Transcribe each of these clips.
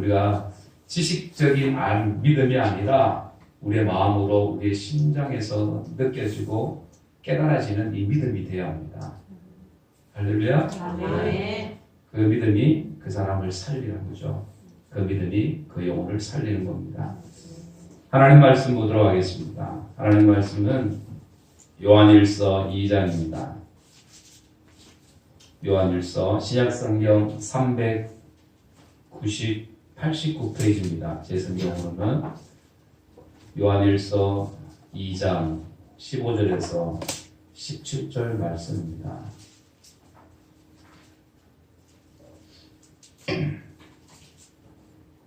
우리가 지식적인 믿음이 아니라 우리의 마음으로 우리의 심장에서 느껴지고 깨달아지는 이 믿음이 되어야 합니다. 할렐루야. 아멘. 그 믿음이 그 사람을 살리는 거죠. 그 믿음이 그 영혼을 살리는 겁니다. 하나님 말씀 보도록 하겠습니다. 하나님 말씀은 요한일서 2장입니다. 요한일서 신약성경 389페이지입니다. 제 성경으로는 요한일서 2장 15절에서 17절 말씀입니다.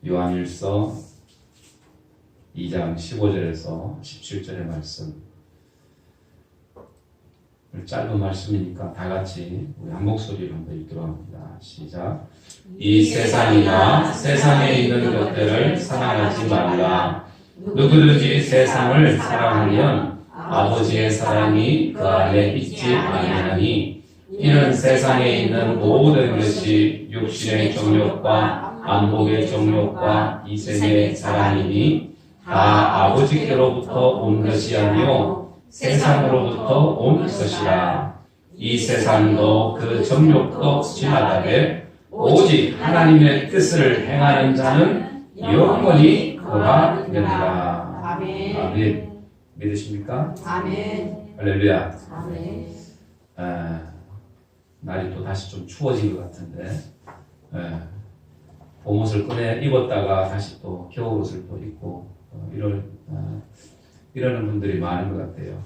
요한일서 2장 15절에서 17절의 말씀. 짧은 말씀이니까 다 같이 우리 한 목소리로 한번 읽도록 합니다. 시작. 이 세상이나 세상에 있는 것들을 사랑하지 말라. 누구든지 세상을 사랑하면 아버지의 사랑이 그 안에 있지 아니하니 이는 세상에 있는 모든 것이 육신의 정욕과 안목의 정욕과 이생의 사랑이니 다 아버지께로부터 온 것이 아니요 세상으로부터 온 것이라. 이 세상도 그 정욕도 지나가되 오직 하나님의 뜻을 행하는 자는 영원히 그가 되리라. 아멘. 아멘. 믿으십니까? 아멘. 할렐루야. 아멘. 날이 또 다시 좀 추워진 것 같은데 봄옷을 꺼내 입었다가 다시 또 겨울옷을 또 입고 이러는 분들이 많은 것 같아요.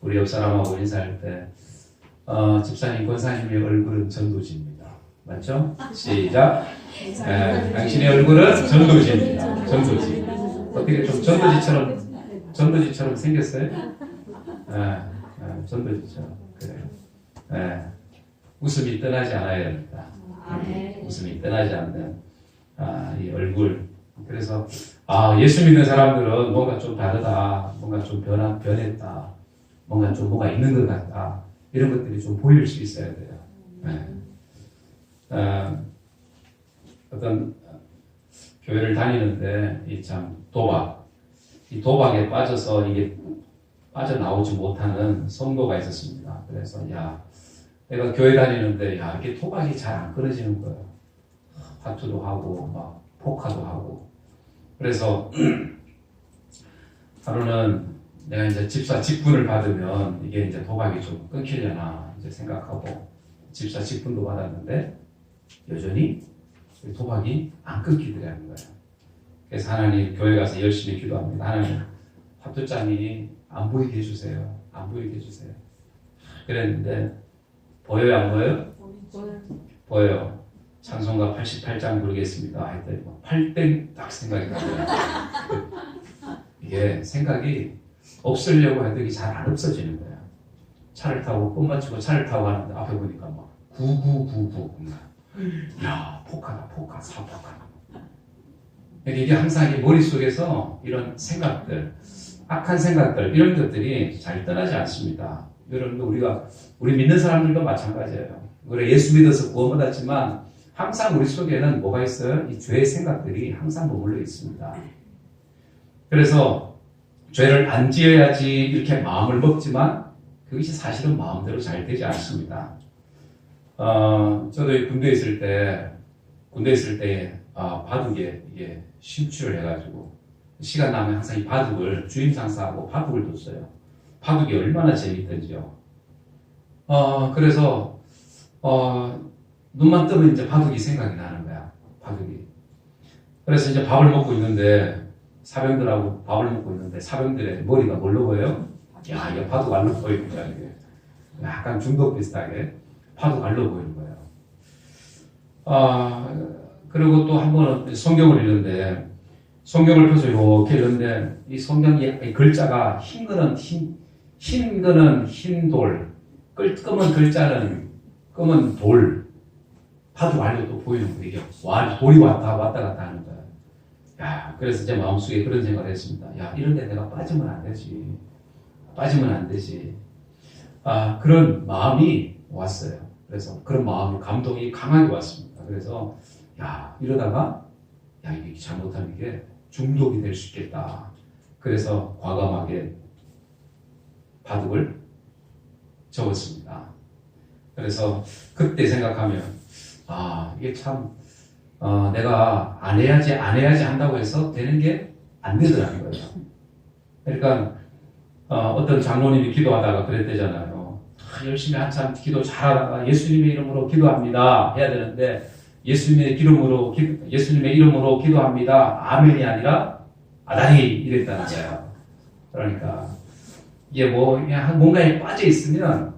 우리 옆 사람하고 인사할 때 집사님, 권사님의 얼굴은 전도지입니다. 맞죠? 시작. 당신의 얼굴은 전도지입니다. 전도지. 어떻게 좀 전도지처럼 생겼어요? 전도지처럼. 그래요. 웃음이 떠나지 않아야 됩니다. 웃음이 떠나지 않는 이 얼굴. 그래서 예수 믿는 사람들은 뭔가 좀 다르다, 뭔가 좀 변했다, 뭔가 있는 것 같다, 이런 것들이 좀 보일 수 있어야 돼요. 어떤 교회를 다니는데 이 도박에 빠져서 이게 빠져나오지 못하는 성도가 있었습니다. 그래서 내가 교회 다니는데 이게 도박이 잘 안 끊어지는 거예요. 다투도 하고 막 포카도 하고. 그래서 하루는 내가 이제 집사 직분을 받으면 이게 이제 도박이 좀 끊기려나 이제 생각하고 집사 직분도 받았는데 여전히 도박이 안 끊기더라는 거예요. 그래서 하나님 교회 가서 열심히 기도합니다. 하나님 화투장이 안 보이게 해주세요. 안 보이게 해주세요. 그랬는데 보여요, 안 보여요? 보여요. 찬송가 88장 부르겠습니다. 했더니 8땡 딱 생각이 나요. 이게 생각이 없으려고 해도 잘 안 없어지는 거야. 차를 타고 꽃 맞추고 차를 타고 가는데 앞에 보니까 막 9999. 야, 포카다, 포카, 사포카. 이게 항상 이 머릿속에서 이런 생각들, 악한 생각들, 이런 것들이 잘 떠나지 않습니다. 여러분들, 우리 믿는 사람들도 마찬가지예요. 우리 예수 믿어서 구원받았지만 항상 우리 속에는 뭐가 있어요? 이 죄의 생각들이 항상 머물러 있습니다. 그래서 죄를 안 지어야지 이렇게 마음을 먹지만 그것이 사실은 마음대로 잘 되지 않습니다. 저도 군대에 있을 때 바둑에 이게 심취를 해가지고 시간 나면 항상 이 바둑을 주임 상사하고 바둑을 뒀어요. 바둑이 얼마나 재밌던지요. 그래서 눈만 뜨면 이제 바둑이 생각이 나는 거야. 바둑이. 그래서 이제 밥을 먹고 있는데 사병들하고 밥을 먹고 있는데 사병들의 머리가 뭘로 보여요? 야, 이게 바둑 알로 보이는 거야. 이게. 약간 중독 비슷하게 바둑 알로 보이는 거예요. 그리고 또 한 번은 성경을 읽는데 성경을 펴서 이렇게 읽는데 이 성경이 글자가 흰 거는 흰 돌, 검은 글자는 검은 돌, 바둑 알로 또 보이는 거예요. 이게 돌이 왔다 갔다 하는 거예요. 야, 그래서 제 마음속에 그런 생각을 했습니다. 야, 이런데 내가 빠지면 안 되지. 그런 마음이 왔어요. 그래서 그런 마음이, 감동이 강하게 왔습니다. 그래서 야, 이러다가 야, 이게 잘못하면 이게 중독이 될 수 있겠다. 그래서 과감하게 바둑을 접었습니다. 그래서 그때 생각하면 이게 참 내가 안 해야지 한다고 해서 되는 게 안 되더라는 거예요. 그러니까 어떤 장로님이 기도하다가 그랬대잖아요. 열심히 한참 기도 잘하다가 예수님의 이름으로 기도합니다 해야 되는데 예수님의 이름으로 기도합니다. 아멘이 아니라 아다리 이랬다는 거예요. 그러니까 이게 그냥 뭔가에 빠져 있으면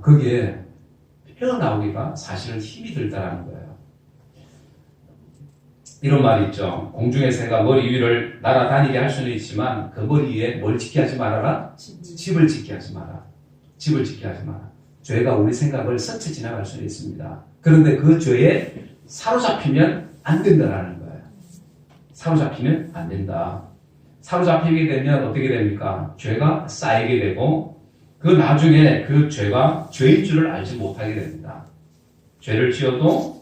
거기에 헤어나오기가 사실은 힘이 들다라는 거예요. 이런 말이 있죠. 공중의 새가 머리 위를 날아다니게 할 수는 있지만 그 머리 위에 뭘 지게 하지 말아라? 집을 지게 하지 마라. 집을 지게 하지 마라. 죄가 우리 생각을 스쳐 지나갈 수는 있습니다. 그런데 그 죄에 사로잡히면 안 된다라는 거예요. 사로잡히면 안 된다. 사로잡히게 되면 어떻게 됩니까? 죄가 쌓이게 되고 그 나중에 그 죄가 죄인 줄을 알지 못하게 됩니다. 죄를 지어도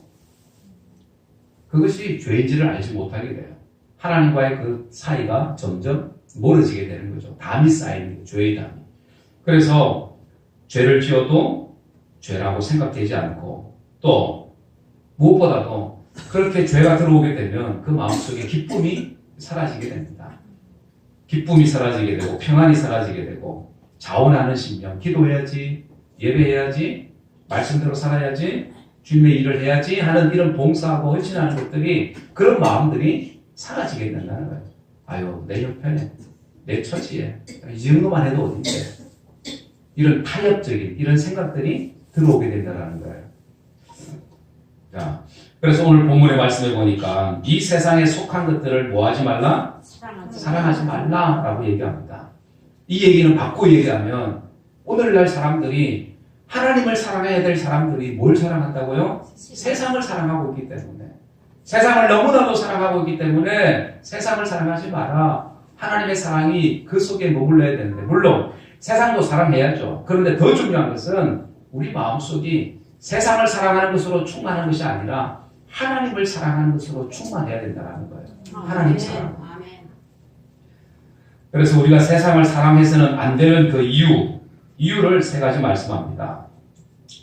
그것이 죄인지를 알지 못하게 돼요. 하나님과의 그 사이가 점점 멀어지게 되는 거죠. 담이 쌓이는 거죠. 죄의 담이. 그래서 죄를 지어도 죄라고 생각되지 않고 또 무엇보다도 그렇게 죄가 들어오게 되면 그 마음속에 기쁨이 사라지게 됩니다. 기쁨이 사라지게 되고 평안이 사라지게 되고 자원하는 심령, 기도해야지, 예배해야지, 말씀대로 살아야지, 주님의 일을 해야지 하는 이런 봉사하고 헌신하는 것들이 그런 마음들이 사라지게 된다는 거예요. 아유, 내 옆에, 내 처지에 이 정도만 해도 어딘데 이런 타협적인 이런 생각들이 들어오게 된다는 거예요. 자, 그래서 오늘 본문의 말씀을 보니까 이 세상에 속한 것들을 뭐하지 말라? 사랑하지 말라라고 얘기합니다. 이 얘기는 바꾸어 얘기하면 오늘날 사람들이 하나님을 사랑해야 될 사람들이 뭘 사랑한다고요? 세상을 사랑하고 있기 때문에. 세상을 너무나도 사랑하고 있기 때문에 세상을 사랑하지 마라. 하나님의 사랑이 그 속에 머물러야 되는데 물론 세상도 사랑해야죠. 그런데 더 중요한 것은 우리 마음속이 세상을 사랑하는 것으로 충만한 것이 아니라 하나님을 사랑하는 것으로 충만해야 된다는 거예요. 하나님 사랑. 그래서 우리가 세상을 사랑해서는 안 되는 그 이유를 세 가지 말씀합니다.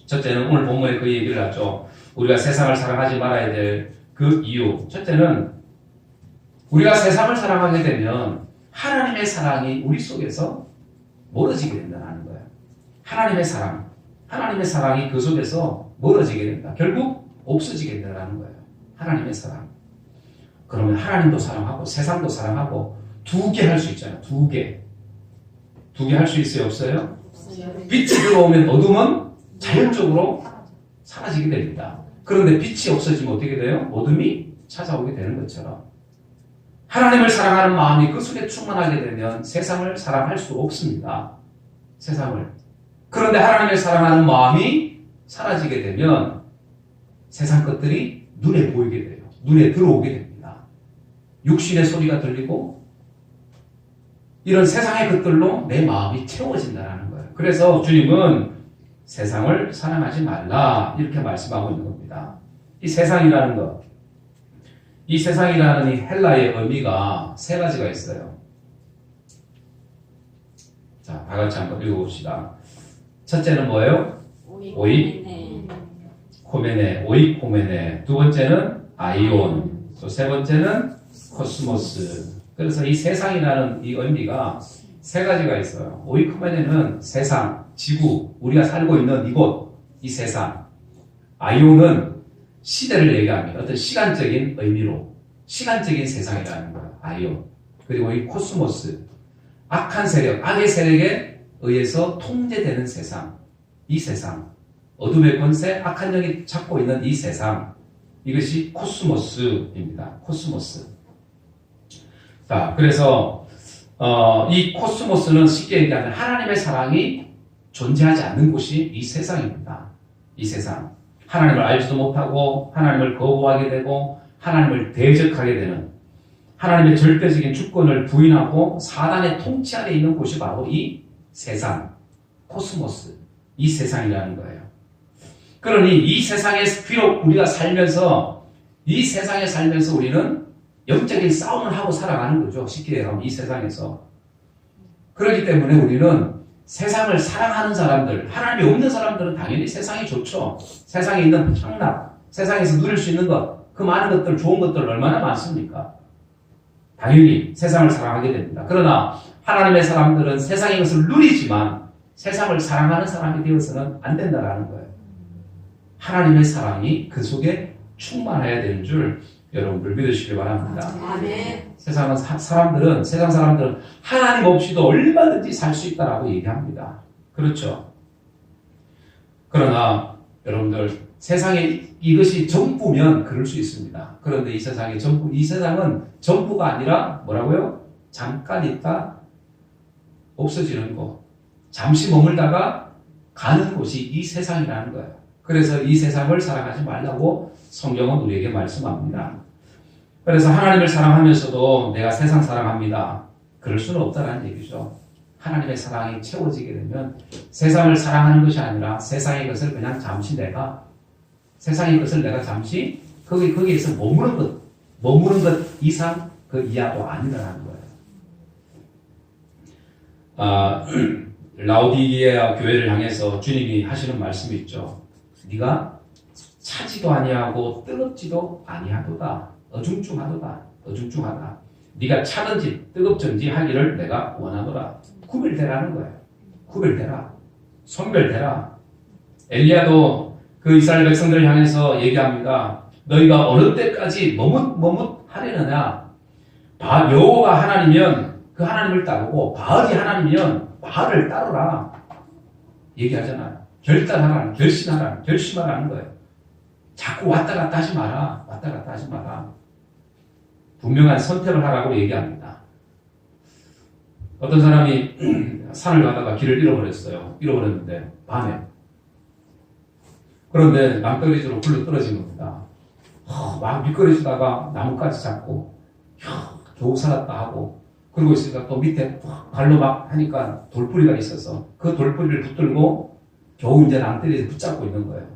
첫째는 오늘 본문에 그 얘기를 하죠. 우리가 세상을 사랑하지 말아야 될 그 이유. 첫째는 우리가 세상을 사랑하게 되면 하나님의 사랑이 우리 속에서 멀어지게 된다는 거예요. 하나님의 사랑이 그 속에서 멀어지게 된다. 결국 없어지게 된다는 거예요. 하나님의 사랑. 그러면 하나님도 사랑하고 세상도 사랑하고 두 개 할 수 있잖아요. 두 개 할 수 있어요? 없어요? 빛이 들어오면 어둠은 자연적으로 사라지게 됩니다. 그런데 빛이 없어지면 어떻게 돼요? 어둠이 찾아오게 되는 것처럼 하나님을 사랑하는 마음이 그 속에 충만하게 되면 세상을 사랑할 수 없습니다. 세상을. 그런데 하나님을 사랑하는 마음이 사라지게 되면 세상 것들이 눈에 보이게 돼요. 눈에 들어오게 됩니다. 육신의 소리가 들리고 이런 세상의 것들로 내 마음이 채워진다는 거예요. 그래서 주님은 세상을 사랑하지 말라 이렇게 말씀하고 있는 겁니다. 이 세상이라는 것, 이 세상이라는 이 헬라의 의미가 세 가지가 있어요. 자, 다 같이 한번 읽어봅시다. 첫째는 뭐예요? 오이코메네. 두 번째는 아이온. 또 세 번째는 코스모스. 그래서 이 세상이라는 이 의미가 세 가지가 있어요. 오이코메네는 세상, 지구, 우리가 살고 있는 이곳, 이 세상. 아이온은 시대를 얘기합니다. 어떤 시간적인 의미로, 시간적인 세상이라는 거예요. 아이온. 그리고 이 코스모스, 악한 세력, 악의 세력에 의해서 통제되는 세상. 이 세상. 어둠의 권세, 악한 영이 잡고 있는 이 세상. 이것이 코스모스입니다. 코스모스. 자, 그래서 이 코스모스는 쉽게 얘기하면 하나님의 사랑이 존재하지 않는 곳이 이 세상입니다. 이 세상. 하나님을 알지도 못하고 하나님을 거부하게 되고 하나님을 대적하게 되는 하나님의 절대적인 주권을 부인하고 사단의 통치 아래 있는 곳이 바로 이 세상, 코스모스, 이 세상이라는 거예요. 그러니 이 세상에 비록 우리가 살면서 이 세상에 살면서 우리는 영적인 싸움을 하고 살아가는 거죠. 쉽게 얘기하면 이 세상에서. 그렇기 때문에 우리는 세상을 사랑하는 사람들, 하나님이 없는 사람들은 당연히 세상이 좋죠. 세상에 있는 향락, 세상에서 누릴 수 있는 것, 그 많은 것들, 좋은 것들 얼마나 많습니까? 당연히 세상을 사랑하게 됩니다. 그러나 하나님의 사람들은 세상의 것을 누리지만 세상을 사랑하는 사람이 되어서는 안 된다는 거예요. 하나님의 사랑이 그 속에 충만해야 되는 줄 여러분들 믿으시길 바랍니다. 아멘. 세상 사람들은 하나님 없이도 얼마든지 살 수 있다라고 얘기합니다. 그렇죠? 그러나 여러분들 세상에 이것이 전부면 그럴 수 있습니다. 그런데 이 세상은 전부가 아니라 뭐라고요? 잠깐 있다 없어지는 곳, 잠시 머물다가 가는 곳이 이 세상이라는 거예요. 그래서 이 세상을 사랑하지 말라고 성경은 우리에게 말씀합니다. 그래서 하나님을 사랑하면서도 내가 세상 사랑합니다. 그럴 수는 없다는 얘기죠. 하나님의 사랑이 채워지게 되면 세상을 사랑하는 것이 아니라 세상의 것을 그냥 잠시 세상의 것을 내가 잠시 거기에서 머무는 것 이상 그 이하도 아니라는 거예요. 라오디게아 교회를 향해서 주님이 하시는 말씀이 있죠. 네가 차지도 아니하고 뜨겁지도 아니하도다. 어중중하다. 네가 차든지 뜨겁든지 하기를 내가 원하노라. 구별되라는 거예요. 구별되라. 선별되라. 엘리야도 그 이스라엘 백성들을 향해서 얘기합니다. 너희가 어느 때까지 머뭇하려느냐. 여호와가 하나님이면 그 하나님을 따르고 바알이 하나님이면 바알을 따르라. 얘기하잖아요. 결심하라는 거예요. 자꾸 왔다 갔다 하지 마라. 분명한 선택을 하라고 얘기합니다. 어떤 사람이 산을 가다가 길을 잃어버렸는데 밤에. 그런데 낭떠러지로 굴러 떨어진 겁니다. 막 미끄러지다가 나뭇가지 잡고 겨우 살았다 하고 그러고 있으니까 또 밑에 발로 막 하니까 돌뿌리가 있어서 그 돌뿌리를 붙들고 겨우 이제 낭떠러지에 붙잡고 있는 거예요.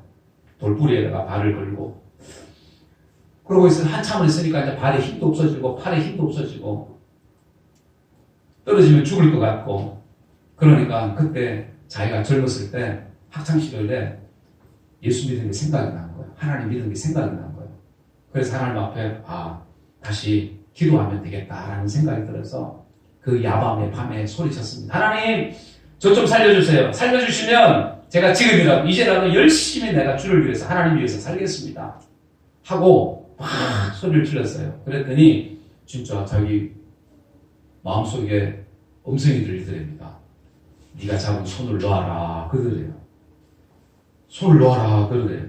돌뿌리에다가 발을 걸고 그러고 한참을 있으니까 이제 발에 힘도 없어지고 팔에 힘도 없어지고 떨어지면 죽을 것 같고 그러니까 그때 자기가 젊었을 때 학창시절에 예수 믿는 게 생각이 난 거예요. 하나님 믿는 게 생각이 난 거예요. 그래서 하나님 앞에 다시 기도하면 되겠다라는 생각이 들어서 그 야밤에 밤에 소리쳤습니다. 하나님 저 좀 살려주세요. 살려주시면 제가 지금이라도 이제라도 열심히 내가 주를 위해서 하나님 위해서 살겠습니다. 하고 막 소리를 질렀어요. 그랬더니 진짜 자기 마음속에 음성이 들리더랍니다. 네가 잡은 손을 놓아라 그러더래요. 손을 놓아라 그러더래요.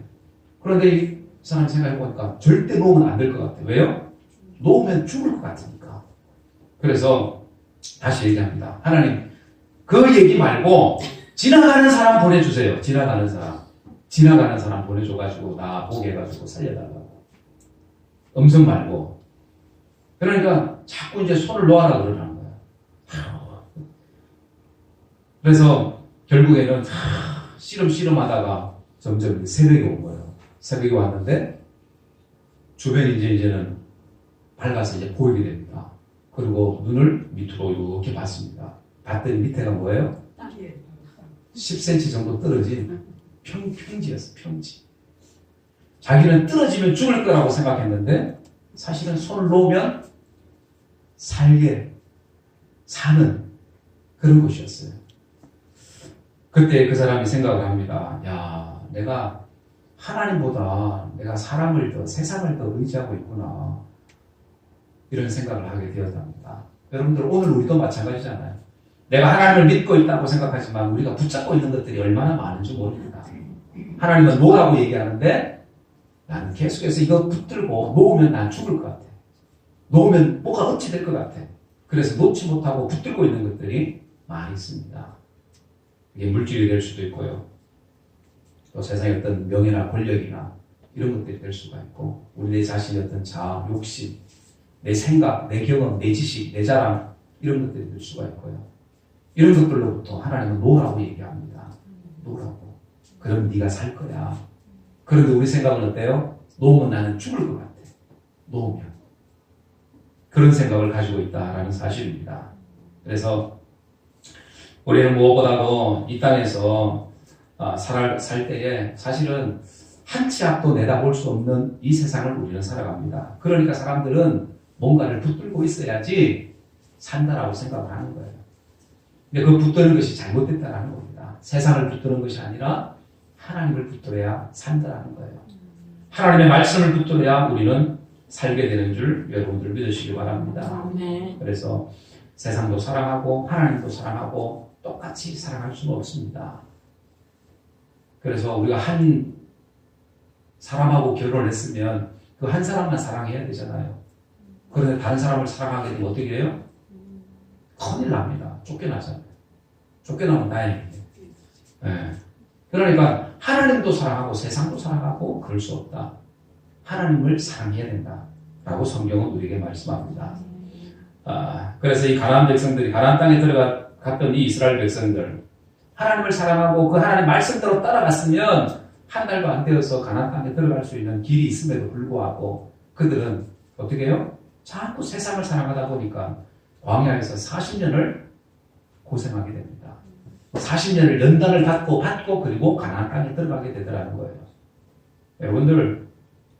그런데 이 사람이 생각해보니까 절대 놓으면 안 될 것 같아요. 왜요? 놓으면 죽을 것 같으니까. 그래서 다시 얘기합니다. 하나님 그 얘기 말고 지나가는 사람 보내주세요. 지나가는 사람 보내줘가지고 나 보게 해가지고 살려달라고. 음성 말고. 그러니까 자꾸 이제 손을 놓아라 그러는 거야. 그래서 결국에는 씨름하다가 점점 새벽이 온 거예요. 새벽이 왔는데 주변이 이제는 밝아서 이제 보이게 됩니다. 그리고 눈을 밑으로 이렇게 봤습니다. 봤더니 밑에가 뭐예요? 10cm 정도 떨어진 평지였어. 평지. 자기는 떨어지면 죽을 거라고 생각했는데 사실은 손을 놓으면 사는 그런 곳이었어요. 그때 그 사람이 생각을 합니다. 내가 하나님보다 내가 세상을 더 의지하고 있구나. 이런 생각을 하게 되었답니다. 여러분들 오늘 우리도 마찬가지잖아요. 내가 하나님을 믿고 있다고 생각하지만 우리가 붙잡고 있는 것들이 얼마나 많은지 모릅니다. 하나님은 놓으라고 얘기하는데 나는 계속해서 이거 붙들고 놓으면 난 죽을 것 같아. 놓으면 뭐가 어찌 될 것 같아. 그래서 놓지 못하고 붙들고 있는 것들이 많이 있습니다. 이게 물질이 될 수도 있고요. 또 세상의 어떤 명예나 권력이나 이런 것들이 될 수가 있고 우리 내 자신의 어떤 자아, 욕심, 내 생각, 내 경험, 내 지식, 내 자랑 이런 것들이 될 수가 있고요. 이런 것들로부터 하나님은 놓으라고 얘기합니다. 놓으라고. 그럼 네가 살 거야. 그런데 우리 생각은 어때요? 놓으면 나는 죽을 것 같아. 놓으면. 그런 생각을 가지고 있다라는 사실입니다. 그래서 우리는 무엇보다도 이 땅에서 살 때에 사실은 한 치 앞도 내다볼 수 없는 이 세상을 우리는 살아갑니다. 그러니까 사람들은 뭔가를 붙들고 있어야지 산다라고 생각을 하는 거예요. 근데 그 붙드는 것이 잘못됐다라는 겁니다. 세상을 붙드는 것이 아니라 하나님을 붙들어야 산다라는 거예요. 하나님의 말씀을 붙들어야 우리는 살게 되는 줄 여러분들 믿으시기 바랍니다. 그래서 세상도 사랑하고 하나님도 사랑하고 똑같이 사랑할 수는 없습니다. 그래서 우리가 한 사람하고 결혼을 했으면 그 한 사람만 사랑해야 되잖아요. 그런데 다른 사람을 사랑하게 되면 어떻게 해요? 큰일 납니다. 쫓겨나잖아요. 쫓겨나면 다행이에요. 네. 그러니까 하나님도 사랑하고 세상도 사랑하고 그럴 수 없다. 하나님을 사랑해야 된다. 라고 성경은 우리에게 말씀합니다. 그래서 이 가나안 백성들이 가나안 땅에 들어갔던 이 이스라엘 백성들 하나님을 사랑하고 그 하나님 말씀대로 따라갔으면 한 달도 안 되어서 가나안 땅에 들어갈 수 있는 길이 있음에도 불구하고 그들은 어떻게 해요? 자꾸 세상을 사랑하다 보니까 광야에서 40년을 고생하게 됩니다. 40년을 연단을 받고 그리고 가나안 땅에 들어가게 되더라는 거예요. 여러분들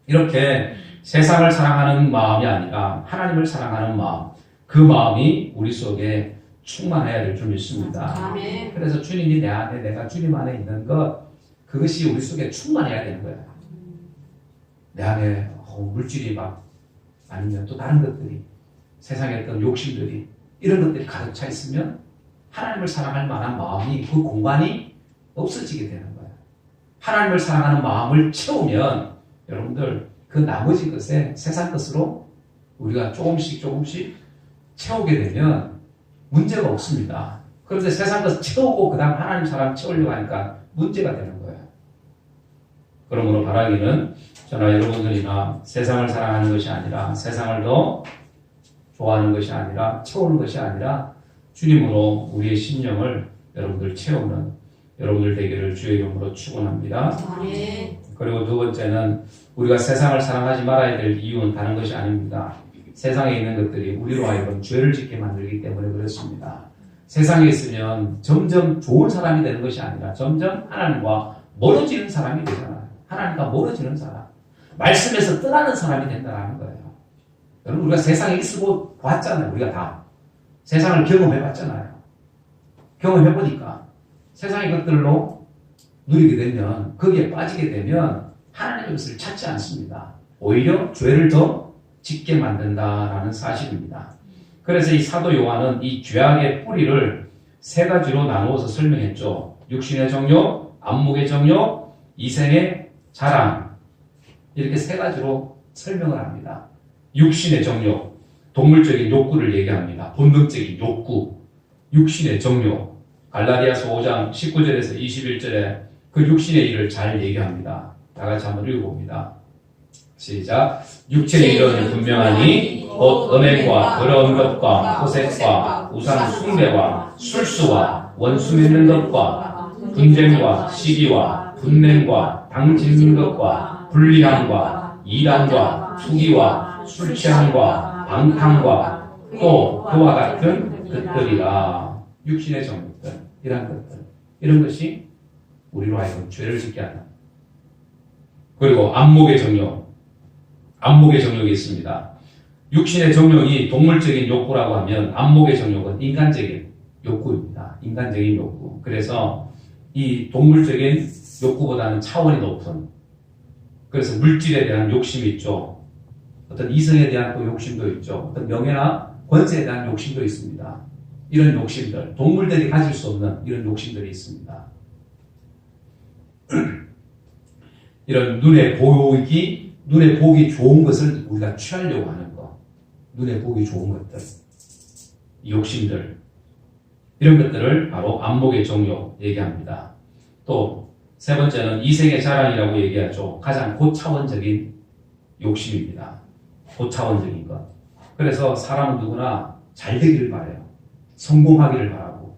이렇게 세상을 사랑하는 마음이 아니라 하나님을 사랑하는 마음, 그 마음이 우리 속에 충만해야 될 줄 믿습니다. 아멘. 그래서 주님이 내 안에, 내가 주님 안에 있는 것, 그것이 우리 속에 충만해야 되는 거예요. 내 안에 물질이 막 아니면 또 다른 것들이 세상의 어떤 욕심들이 이런 것들이 가득 차 있으면 하나님을 사랑할 만한 마음이 그 공간이 없어지게 되는 거예요. 하나님을 사랑하는 마음을 채우면 여러분들 그 나머지 것에 세상 것으로 우리가 조금씩 채우게 되면 문제가 없습니다. 그런데 세상 것을 채우고 그 다음 하나님 사람 채우려고 하니까 문제가 되는 거예요. 그러므로 바라기는 저나 여러분들이나 세상을 사랑하는 것이 아니라 세상을 더 좋아하는 것이 아니라 채우는 것이 아니라 주님으로 우리의 심령을 여러분들 채우는 여러분들 되기를 주의 이름으로 축원합니다. 그리고 두 번째는 우리가 세상을 사랑하지 말아야 될 이유는 다른 것이 아닙니다. 세상에 있는 것들이 우리로 하여금 죄를 짓게 만들기 때문에 그렇습니다. 세상에 있으면 점점 좋은 사람이 되는 것이 아니라 점점 하나님과 멀어지는 사람이 되잖아요. 하나님과 멀어지는 사람. 말씀에서 떠나는 사람이 된다는 거예요. 여러분 우리가 세상에 있고 봤잖아요. 우리가 다. 세상을 경험해봤잖아요. 경험해보니까 세상의 것들로 누리게 되면 거기에 빠지게 되면 하나님의 것을 찾지 않습니다. 오히려 죄를 더 짓게 만든다라는 사실입니다. 그래서 이 사도 요한은 이 죄악의 뿌리를 세 가지로 나누어서 설명했죠. 육신의 정욕, 안목의 정욕, 이생의 자랑 이렇게 세 가지로 설명을 합니다. 육신의 정욕, 동물적인 욕구를 얘기합니다. 본능적인 욕구, 육신의 정욕. 갈라디아서 5장 19절에서 21절에 그 육신의 일을 잘 얘기합니다. 다 같이 한번 읽어봅니다. 시작. 육체의 일은 분명하니 곧 음행과 더러운 것과 호색과 우상 숭배와 술수와 원수 맺는 것과 분쟁과 시기와 분냄과 당짓는 것과 불리함과 이단과 투기와 술 취함과 방탕과 또 그와 같은 것들이라. 육신의 정욕들 이런 것이 우리로 하여금 죄를 짓게 한다. 그리고 안목의 정욕이 있습니다. 육신의 정욕이 동물적인 욕구라고 하면 안목의 정욕은 인간적인 욕구입니다. 인간적인 욕구. 그래서 이 동물적인 욕구보다는 차원이 높은, 그래서 물질에 대한 욕심이 있죠. 어떤 이성에 대한 또 욕심도 있죠. 어떤 명예나 권세에 대한 욕심도 있습니다. 이런 욕심들, 동물들이 가질 수 없는 이런 욕심들이 있습니다. 이런 눈에 보기 좋은 것을 우리가 취하려고 하는 것, 눈에 보기 좋은 것들, 욕심들, 이런 것들을 바로 안목의 정욕 얘기합니다. 또 세 번째는 이생의 자랑이라고 얘기하죠. 가장 고차원적인 욕심입니다. 고차원적인 것. 그래서 사람은 누구나 잘 되기를 바라요. 성공하기를 바라고,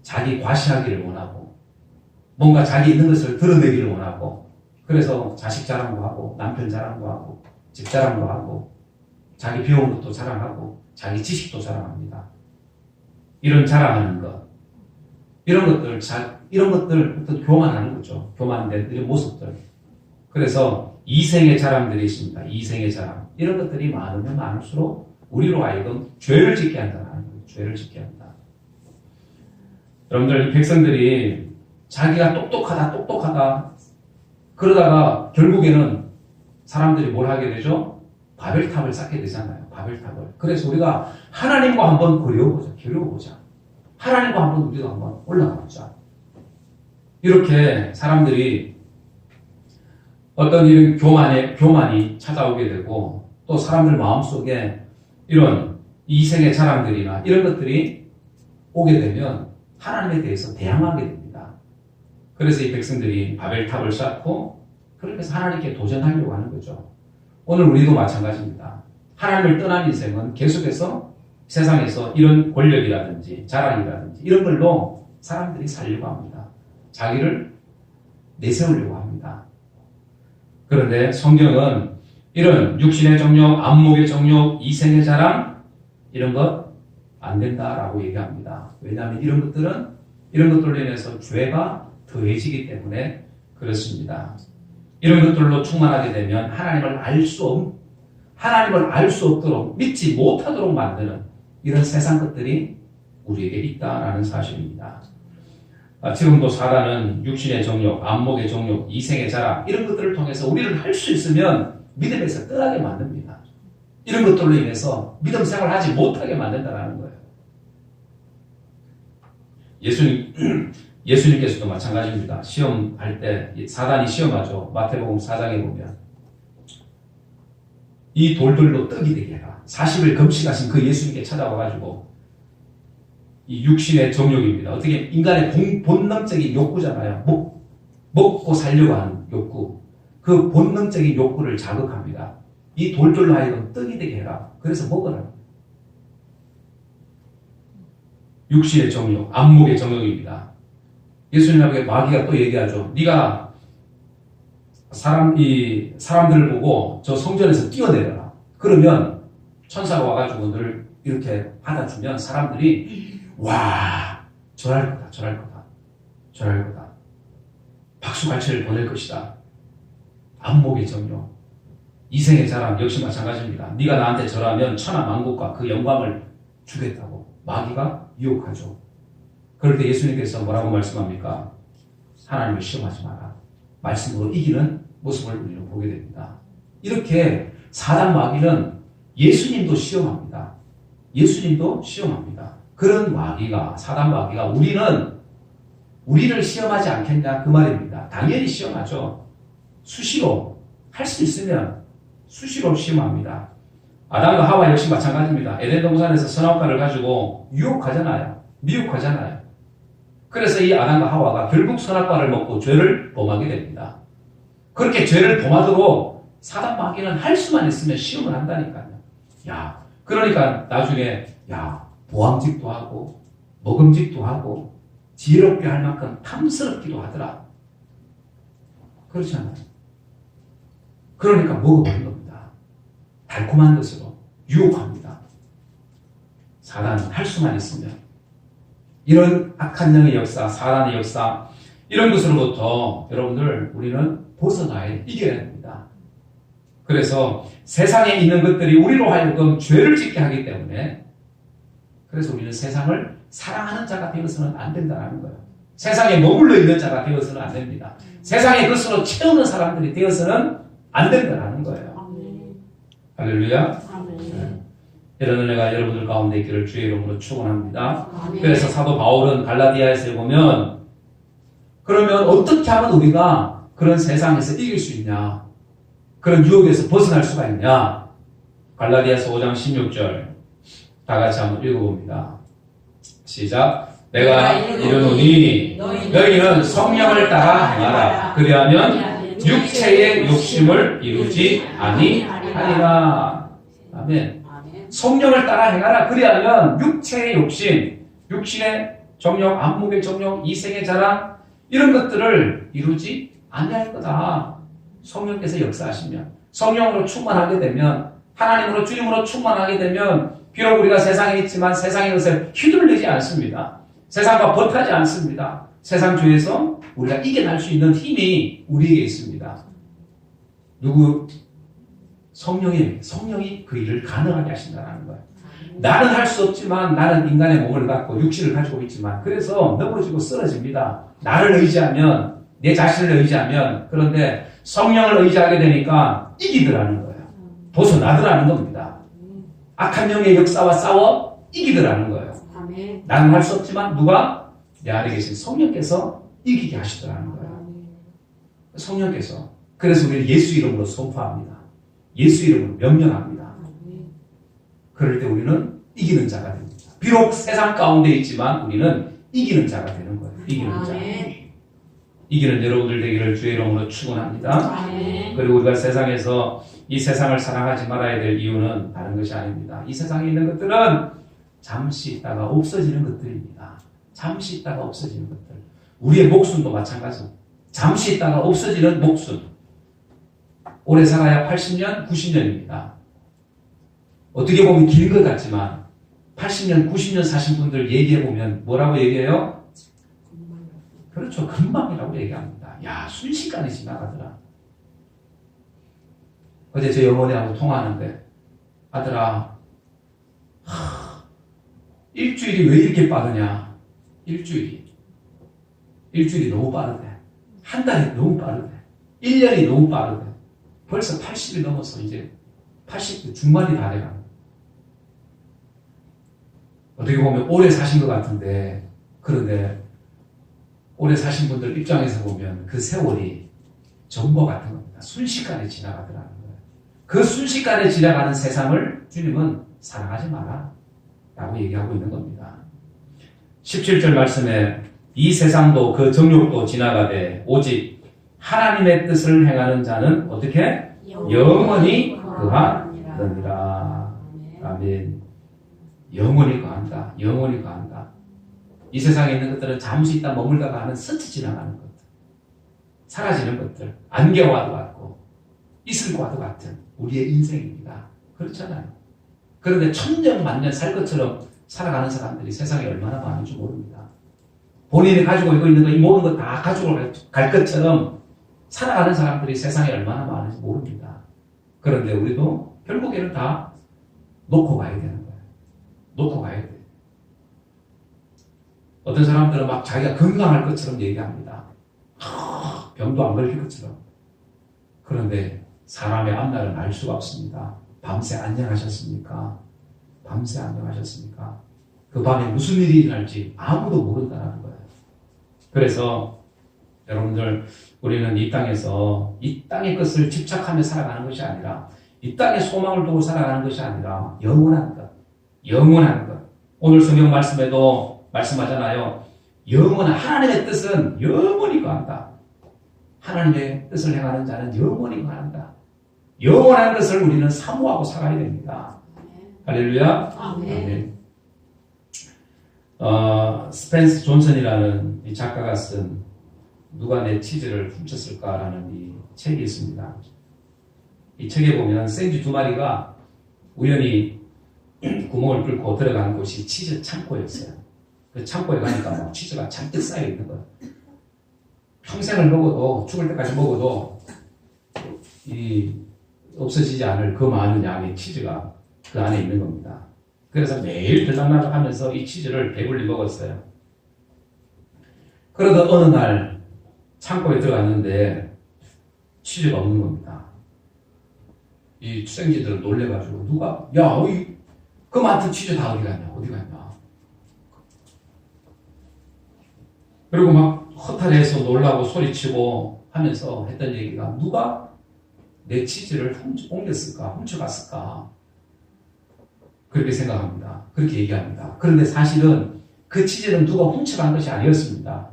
자기 과시하기를 원하고, 뭔가 자기 있는 것을 드러내기를 원하고, 그래서 자식 자랑도 하고, 남편 자랑도 하고, 집 자랑도 하고, 자기 배운 것도 자랑하고 자기 지식도 자랑합니다. 이런 자랑하는 것, 이런 것들 어떤 교만하는 거죠. 교만된 이런 모습들. 그래서 이생의 자랑들이 있습니다. 이생의 자랑. 이런 것들이 많으면 많을수록 우리로 하여금 죄를 짓게 한다는 거예요. 죄를 짓게 한다. 여러분들, 이 백성들이 자기가 똑똑하다 그러다가 결국에는 사람들이 뭘 하게 되죠? 바벨탑을 쌓게 되잖아요. 바벨탑을. 그래서 우리가 하나님과 한번 겨루어보자. 하나님과 한번 우리가 한번 올라가보자. 이렇게 사람들이 어떤 이런 교만이 찾아오게 되고, 또 사람들 마음속에 이런 이생의 자랑들이나 이런 것들이 오게 되면 하나님에 대해서 대항하게 됩니다. 그래서 이 백성들이 바벨탑을 쌓고 그렇게 해서 하나님께 도전하려고 하는 거죠. 오늘 우리도 마찬가지입니다. 하나님을 떠난 인생은 계속해서 세상에서 이런 권력이라든지 자랑이라든지 이런 걸로 사람들이 살려고 합니다. 자기를 내세우려고 합니다. 그런데 성경은 이런 육신의 정욕, 안목의 정욕, 이생의 자랑 이런 것 안 된다라고 얘기합니다. 왜냐하면 이런 것들로 인해서 죄가 더해지기 때문에 그렇습니다. 이런 것들로 충만하게 되면 하나님을 알 수 없도록 믿지 못하도록 만드는 이런 세상 것들이 우리에게 있다라는 사실입니다. 지금도 사단은 육신의 정욕, 안목의 정욕, 이생의 자랑 이런 것들을 통해서 우리를 할 수 있으면 믿음에서 떠나게 만듭니다. 이런 것들로 인해서 믿음 생활을 하지 못하게 만든다는 거예요. 예수님께서도 마찬가지입니다. 시험할 때 사단이 시험하죠. 마태복음 4장에 보면 이 돌들로 떡이 되게 해라. 40일 금식하신 그 예수님께 찾아와가지고 이 육신의 정욕입니다. 어떻게 인간의 본능적인 욕구잖아요. 먹고 살려고 하는 욕구. 그 본능적인 욕구를 자극합니다. 이 돌들로 하여금 떡이 되게 해라. 그래서 먹어라. 육신의 정욕, 안목의 정욕입니다. 예수님에게 마귀가 또 얘기하죠. 네가 사람들을 보고 저 성전에서 뛰어내려라. 그러면 천사가 와가지고 너를 이렇게 받아주면 사람들이 와, 절할 거다. 박수갈채를 보낼 것이다. 안목의 정욕, 이생의 자랑 역시 마찬가지입니다. 네가 나한테 절하면 천하 만국과 그 영광을 주겠다고 마귀가 유혹하죠. 그럴 때 예수님께서 뭐라고 말씀합니까? 하나님을 시험하지 마라. 말씀으로 이기는 모습을 우리는 보게 됩니다. 이렇게 사단 마귀는 예수님도 시험합니다. 그런 마귀가, 사단 마귀가 우리를 시험하지 않겠냐 그 말입니다. 당연히 시험하죠. 수시로 할 수 있으면 수시로 시험합니다. 아담과 하와 역시 마찬가지입니다. 에덴 동산에서 선악과를 가지고 미혹하잖아요. 그래서 이 아담과 하와가 결국 선악과를 먹고 죄를 범하게 됩니다. 그렇게 죄를 범하도록 사단 마귀는 할 수만 있으면 시험을 한다니까요. 그러니까 나중에 보암직도 하고 먹음직도 하고 지혜롭게 할 만큼 탐스럽기도 하더라. 그렇지 않아요? 그러니까 먹어버린 겁니다. 달콤한 것으로 유혹합니다. 사단은 할 수만 있으면 이런 악한 영의 역사, 사단의 역사 이런 것으로부터 여러분들 우리는 이겨야 됩니다. 그래서 세상에 있는 것들이 우리로 하여금 죄를 짓게 하기 때문에 그래서 우리는 세상을 사랑하는 자가 되어서는 안 된다는 거예요. 세상에 머물러 있는 자가 되어서는 안 됩니다. 세상의 것으로 채우는 사람들이 되어서는 안 된다는 거예요. 할렐루야. 이런 은혜가 여러분들 가운데 있기를 주의 이름으로 축원합니다. 그래서 사도 바울은 갈라디아에서 보면 그러면 어떻게 하면 우리가 그런 세상에서 이길 수 있냐? 그런 유혹에서 벗어날 수가 있냐? 갈라디아서 5장 16절 다 같이 한번 읽어봅니다. 시작. 내가 이르노니 너희는 성령을 따라 행하라. 그리하면 육체의 욕심을 이루지 아니하리라. 아멘. 성령을 따라 행하라. 그리하면 육체의 욕심, 육신의 정욕, 안목의 정욕, 이생의 자랑 이런 것들을 이루지 아니할 거다. 성령께서 역사하시면 성령으로 충만하게 되면 하나님으로 주님으로 충만하게 되면 비록 우리가 세상에 있지만 세상의 것을 휘둘리지 않습니다. 세상과 버타지 않습니다. 세상 주에서 우리가 이겨낼 수 있는 힘이 우리에게 있습니다. 누구? 성령이 그 일을 가능하게 하신다는 거예요. 나는 할 수 없지만 나는 인간의 몸을 갖고 육신을 가지고 있지만 그래서 넘어지고 쓰러집니다. 나를 의지하면 내 자신을 의지하면 그런데 성령을 의지하게 되니까 이기더라는 거예요. 벗어나더라는 겁니다. 악한 영의 역사와 싸워 이기더라는 거예요. 아멘. 나는 할 수 없지만 누가? 내 안에 계신 성령께서 이기게 하시더라는 거예요. 성령께서. 그래서 우리는 예수 이름으로 선포합니다. 예수 이름으로 명령합니다. 그럴 때 우리는 이기는 자가 됩니다. 비록 세상 가운데 있지만 우리는 이기는 자가 되는 거예요. 이기는 자. 이기는 여러분들 되기를 주의 이름으로 축원합니다. 그리고 우리가 세상에서 이 세상을 사랑하지 말아야 될 이유는 다른 것이 아닙니다. 이 세상에 있는 것들은 잠시 있다가 없어지는 것들입니다. 잠시 있다가 없어지는 것들. 우리의 목숨도 마찬가지입니다. 잠시 있다가 없어지는 목숨. 오래 살아야 80년, 90년입니다. 어떻게 보면 긴 것 같지만 80년, 90년 사신 분들 얘기해보면 뭐라고 얘기해요? 그렇죠. 금방이라고 얘기합니다. 야, 순식간에 지나가더라. 어제 저희 어머니하고 통화하는데 아들아, 일주일이 왜 이렇게 빠르냐? 일주일이 너무 빠르대. 한 달이 너무 빠르대. 1년이 너무 빠르대. 벌써 80이 넘어서 이제 80대 중반이 다 돼가. 어떻게 보면 오래 사신 것 같은데 그런데 오래 사신 분들 입장에서 보면 그 세월이 전과 같은 겁니다. 순식간에 지나가더라는 거예요. 그 순식간에 지나가는 세상을 주님은 사랑하지 마라 라고 얘기하고 있는 겁니다. 17절 말씀에 이 세상도 그 정욕도 지나가되 오직 하나님의 뜻을 행하는 자는 어떻게? 영원히 거하느니라. 아멘. 영원히 거한다. 영원히 거한다. 이 세상에 있는 것들은 잠시 있다 머물다가 하는 스쳐 지나가는 것들. 사라지는 것들. 안개와도 같고 이슬과도 같은 우리의 인생입니다. 그렇잖아요. 그런데 천년 만년 살 것처럼 살아가는 사람들이 세상에 얼마나 많은지 모릅니다. 본인이 가지고 있는 거, 이 모든 거 다 가지고 갈 것처럼 살아가는 사람들이 세상에 얼마나 많은지 모릅니다. 그런데 우리도 결국에는 다 놓고 가야 되는 거예요. 놓고 가야 돼요. 어떤 사람들은 막 자기가 건강할 것처럼 얘기합니다. 병도 안 걸릴 것처럼. 그런데 사람의 앞날은 알 수가 없습니다. 밤새 안녕하셨습니까? 밤새 안녕하셨습니까? 그 밤에 무슨 일이 일어날지 아무도 모른다는 거예요. 그래서 여러분들 우리는 이 땅에서 이 땅의 것을 집착하며 살아가는 것이 아니라 이 땅의 소망을 두고 살아가는 것이 아니라 영원한 것. 영원한 것. 오늘 성경 말씀에도 말씀하잖아요. 영원한 하나님의 뜻은 영원히 거한다. 하나님의 뜻을 행하는 자는 영원히 거한다. 영원한 것을 우리는 사모하고 살아야 됩니다. 할렐루야. 아멘. 스펜스 존슨이라는 이 작가가 쓴 누가 내 치즈를 훔쳤을까라는 이 책이 있습니다. 이 책에 보면 생쥐 두 마리가 우연히 구멍을 뚫고 들어가는 곳이 치즈 창고였어요. 그 창고에 가니까 막 치즈가 잔뜩 쌓여 있는 거예요. 평생을 먹어도 죽을 때까지 먹어도 이 없어지지 않을 그 많은 양의 치즈가 그 안에 있는 겁니다. 그래서 매일 들락날락 하면서 이 치즈를 배불리 먹었어요. 그러다 어느 날 창고에 들어갔는데 치즈가 없는 겁니다. 이 생쥐들 놀래가지고 누가 야, 그 많던 치즈 다 어디 갔냐? 어디 갔냐? 그리고 막 허탈해서 놀라고 소리치고 하면서 했던 얘기가 누가 내 치즈를 옮겼을까? 훔쳐갔을까? 그렇게 생각합니다. 그렇게 얘기합니다. 그런데 사실은 그 치즈는 누가 훔쳐간 것이 아니었습니다.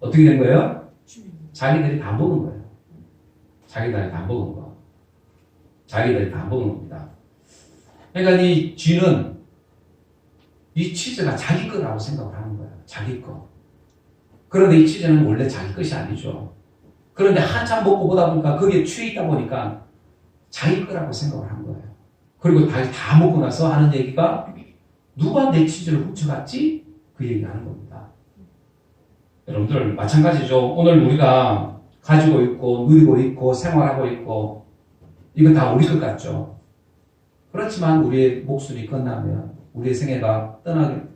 어떻게 된 거예요? 자기들이 다 먹은 거예요. 자기들이 다 먹은 거. 자기들이 다 먹은 겁니다. 그러니까 이 쥐는 이 치즈가 자기 거라고 생각을 하는 거예요. 자기 거. 그런데 이 치즈는 원래 자기 것이 아니죠. 그런데 한참 먹고 보다 보니까 거기에 취해 있다 보니까 자기 거라고 생각을 한 거예요. 그리고 다 먹고 나서 하는 얘기가 누가 내 치즈를 훔쳐갔지? 그 얘기하는 겁니다. 여러분들 마찬가지죠. 오늘 우리가 가지고 있고 누리고 있고 생활하고 있고 이거 다 우리 것 같죠. 그렇지만 우리의 목숨이 끝나면 우리의 생애가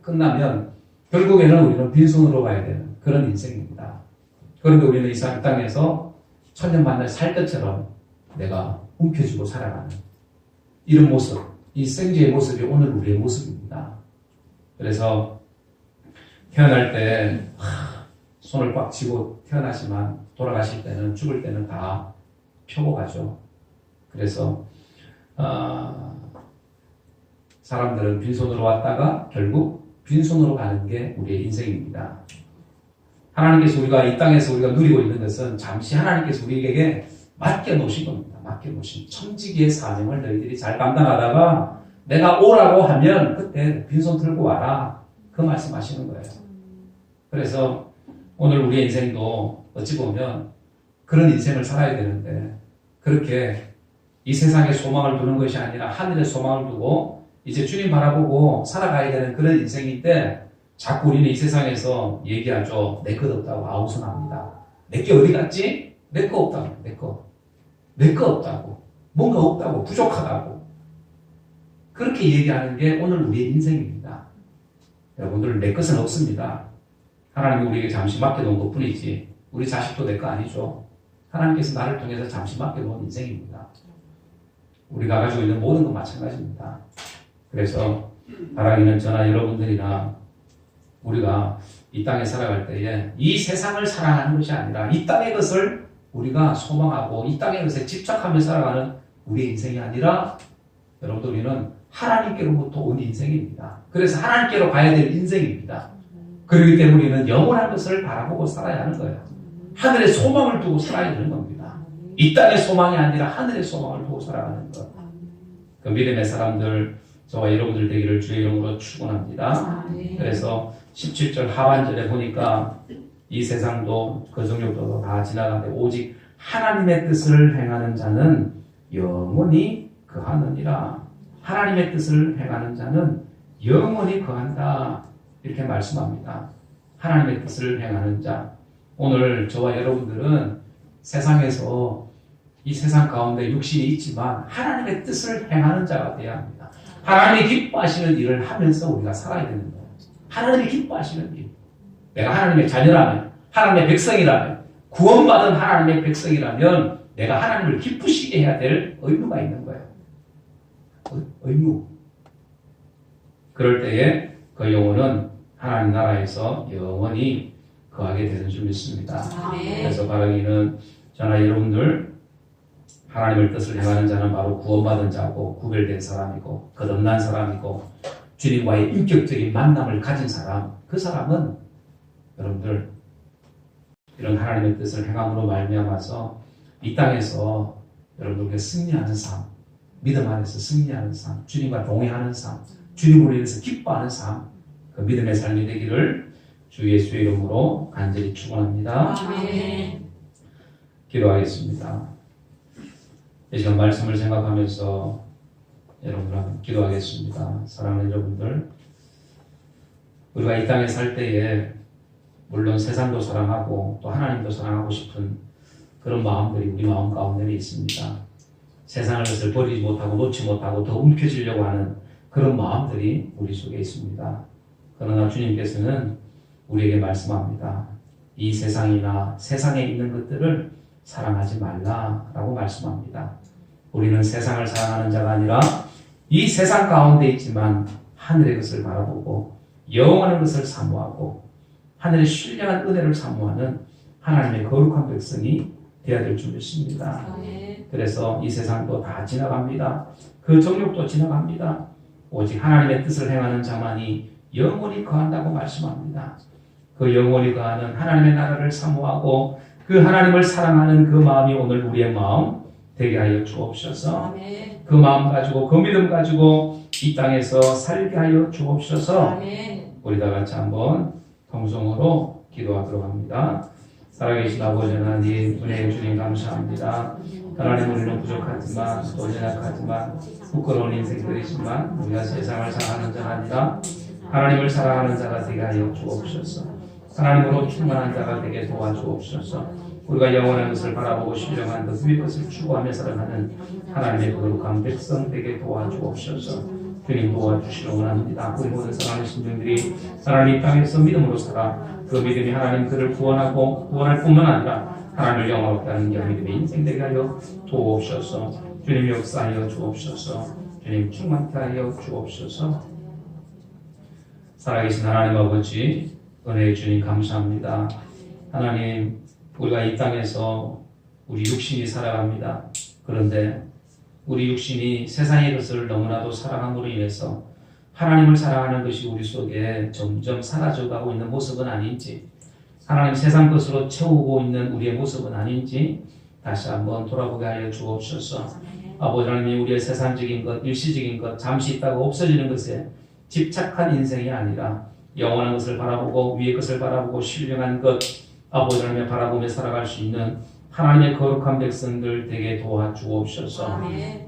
끝나면 결국에는 우리는 빈손으로 가야 되는 그런 인생입니다. 그런데 우리는 이 땅에서 천년만년 살 것처럼 내가 움켜쥐고 살아가는 이런 모습, 이 생지의 모습이 오늘 우리의 모습입니다. 그래서 태어날 때 손을 꽉 쥐고 태어나지만 돌아가실 때는 죽을 때는 다 펴고 가죠. 그래서 사람들은 빈손으로 왔다가 결국 빈손으로 가는 게 우리의 인생입니다. 하나님께서 우리가 이 땅에서 우리가 누리고 있는 것은 잠시 하나님께서 우리에게 맡겨놓으신 겁니다. 맡겨놓으신 청지기의 사명을 너희들이 잘 감당하다가 내가 오라고 하면 그때 빈손 들고 와라. 그 말씀하시는 거예요. 그래서 오늘 우리의 인생도 어찌 보면 그런 인생을 살아야 되는데 그렇게 이 세상에 소망을 두는 것이 아니라 하늘에 소망을 두고 이제 주님 바라보고 살아가야 되는 그런 인생인데 자꾸 우리는 이 세상에서 얘기하죠. 내 것 없다고 아우성합니다. 내 게 어디 갔지? 내 거 없다고. 내 거 없다고. 뭔가 없다고. 부족하다고. 그렇게 얘기하는 게 오늘 우리의 인생입니다. 여러분들 내 것은 없습니다. 하나님이 우리에게 잠시 맡겨놓은 것 뿐이지 우리 자식도 내 거 아니죠. 하나님께서 나를 통해서 잠시 맡겨놓은 인생입니다. 우리가 가지고 있는 모든 건 마찬가지입니다. 그래서 바라기는 저나 여러분들이나 우리가 이 땅에 살아갈 때에 이 세상을 사랑하는 것이 아니라 이 땅의 것을 우리가 소망하고 이 땅의 것에 집착하며 살아가는 우리의 인생이 아니라 여러분들 우리는 하나님께로부터 온 인생입니다. 그래서 하나님께로 가야 될 인생입니다. 그렇기 때문에 우리는 영원한 것을 바라보고 살아야 하는 거예요. 하늘의 소망을 두고 살아야 되는 겁니다. 이 땅의 소망이 아니라 하늘의 소망을 두고 살아가는 것. 그 믿음의 사람들 저와 여러분들 되기를 주의 이름으로 축원합니다. 그래서 17절 하반절에 보니까 이 세상도 그 정욕도 다 지나가는데 오직 하나님의 뜻을 행하는 자는 영원히 거하느니라. 하나님의 뜻을 행하는 자는 영원히 거한다. 이렇게 말씀합니다. 하나님의 뜻을 행하는 자. 오늘 저와 여러분들은 세상에서 이 세상 가운데 육신이 있지만 하나님의 뜻을 행하는 자가 되어야 합니다. 하나님이 기뻐하시는 일을 하면서 우리가 살아야 되는 거예요. 하나님이 기뻐하시는 일. 내가 하나님의 자녀라면, 하나님의 백성이라면, 구원받은 하나님의 백성이라면 내가 하나님을 기쁘시게 해야 될 의무가 있는 거예요. 의무. 그럴 때에 그 영혼은 하나님 나라에서 영원히 거하게 되는 줄 믿습니다. 그래서 바라기는 저나 여러분들 하나님의 뜻을 행하는 자는 바로 구원받은 자고 구별된 사람이고 거듭난 사람이고 주님과의 인격적인 만남을 가진 사람. 그 사람은 여러분들 이런 하나님의 뜻을 행함으로 말미암아서 이 땅에서 여러분들께 승리하는 삶, 믿음 안에서 승리하는 삶, 주님과 동행하는 삶, 주님으로 인해서 기뻐하는 삶, 그 믿음의 삶이 되기를 주 예수의 이름으로 간절히 축원합니다. 기도하겠습니다. 이 시간 말씀을 생각하면서 여러분과 기도하겠습니다. 사랑하는 여러분들, 우리가 이 땅에 살 때에 물론 세상도 사랑하고 또 하나님도 사랑하고 싶은 그런 마음들이 우리 마음 가운데 있습니다. 세상을 것을 버리지 못하고 놓지 못하고 더 움켜쥐려고 하는 그런 마음들이 우리 속에 있습니다. 그러나 주님께서는 우리에게 말씀합니다. 이 세상이나 세상에 있는 것들을 사랑하지 말라라고 말씀합니다. 우리는 세상을 사랑하는 자가 아니라 이 세상 가운데 있지만 하늘의 것을 바라보고 영원한 것을 사모하고 하늘의 신령한 은혜를 사모하는 하나님의 거룩한 백성이 되어야 될 줄 믿습니다. 그래서 이 세상도 다 지나갑니다. 그 정욕도 지나갑니다. 오직 하나님의 뜻을 행하는 자만이 영원히 거한다고 말씀합니다. 그 영원히 거하는 하나님의 나라를 사모하고 그 하나님을 사랑하는 그 마음이 오늘 우리의 마음 되게 하여 주옵소서. 그 마음 가지고 그 믿음 가지고 이 땅에서 살게 하여 주옵소서. 우리 다 같이 한번 통성으로 기도하도록 합니다. 살아계신 아버지 하나님, 은혜의 주님 감사합니다. 하나님 우리는 부족하지만 또 연약하지만 부끄러운 인생들이지만 우리가 세상을 사랑하는 자가 아니라 하나님을 사랑하는 자가 되게 하여 주옵소서. 하나님으로 충만한 자가 되게 도와주옵소서. 우리가 영원한 것을 바라보고 신령한 것 위의 것을 추구하며 살아가는 하나님의 거룩한 백성 되게 도와주옵소서. 주님 도와주시기 원합니다. 우리 모든 사랑하는 신령들이 하나님 땅에서 믿음으로 살아 그 믿음이 하나님 그를 구원하고 구원할 뿐만 아니라 하나님을 영화롭게 하는 게 믿음의 인생 되게 하여 주옵소서. 주님 역사하여 주옵소서. 주님 충만케 하여 주옵소서. 살아계신 하나님 아버지 은혜의 주님 감사합니다. 하나님 우리가 이 땅에서 우리 육신이 살아갑니다. 그런데 우리 육신이 세상의 것을 너무나도 사랑함으로 인해서 하나님을 사랑하는 것이 우리 속에 점점 사라져가고 있는 모습은 아닌지, 하나님 세상 것으로 채우고 있는 우리의 모습은 아닌지 다시 한번 돌아보게 하여 주옵소서. 아버지 하나님, 우리의 세상적인 것, 일시적인 것, 잠시 있다가 없어지는 것에 집착한 인생이 아니라 영원한 것을 바라보고 위의 것을 바라보고 신령한 것 아버지 하나님을 바라보며 살아갈 수 있는 하나님의 거룩한 백성들 되게 도와주옵소서.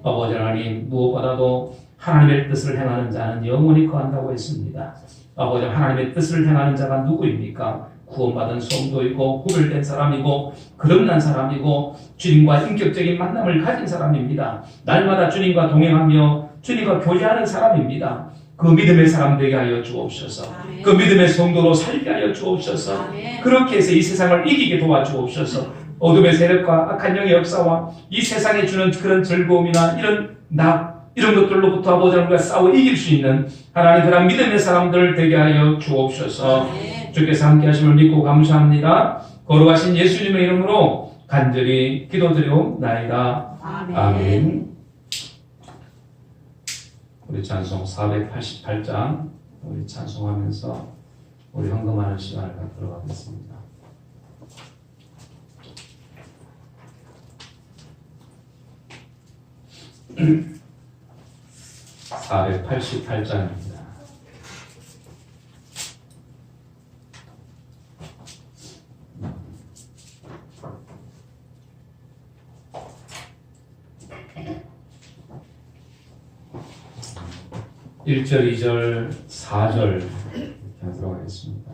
아버지 하나님, 무엇보다도 하나님의 뜻을 행하는 자는 영원히 거한다고 했습니다. 아버지 하나님의 뜻을 행하는 자가 누구입니까? 구원받은 성도이고 구별된 사람이고 거듭난 사람이고 주님과 인격적인 만남을 가진 사람입니다. 날마다 주님과 동행하며 주님과 교제하는 사람입니다. 그 믿음의 사람 되게 하여 주옵소서. 그 믿음의 성도로 살게 하여 주옵소서. 그렇게 해서 이 세상을 이기게 도와주옵소서. 어둠의 세력과 악한 영의 역사와 이 세상에 주는 그런 즐거움이나 이런 것들로부터 아버지 하나님과 싸워 이길 수 있는 하나님 그런 믿음의 사람들 되게 하여 주옵소서. 주께서 함께 하심을 믿고 감사합니다. 거룩하신 예수님의 이름으로 간절히 기도드리옵나이다. 아멘. 우리 찬송 488장 우리 찬송하면서 우리 헌금하는 시간을 갖도록 하겠습니다. (488장입니다) 1절, 2절, 4절 이렇게 하도록 하겠습니다.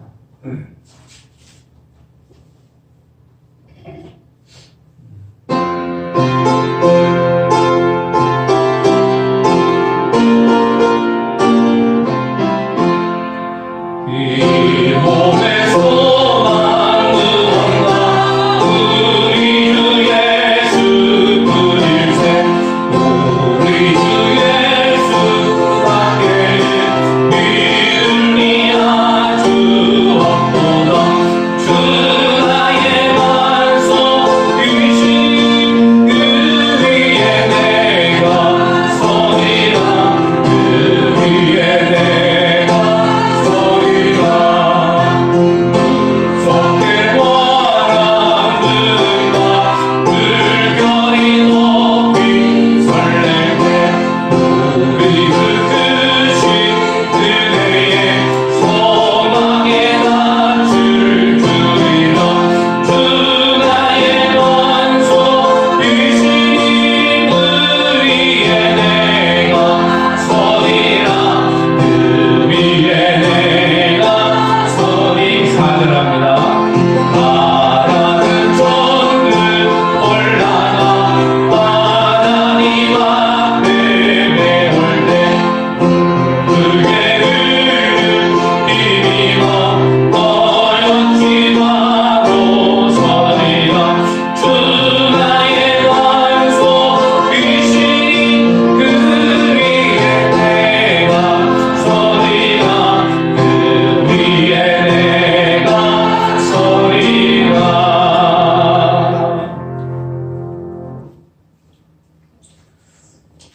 이 몸에서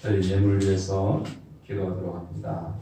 저희 예물 위해서 기도하도록 합니다.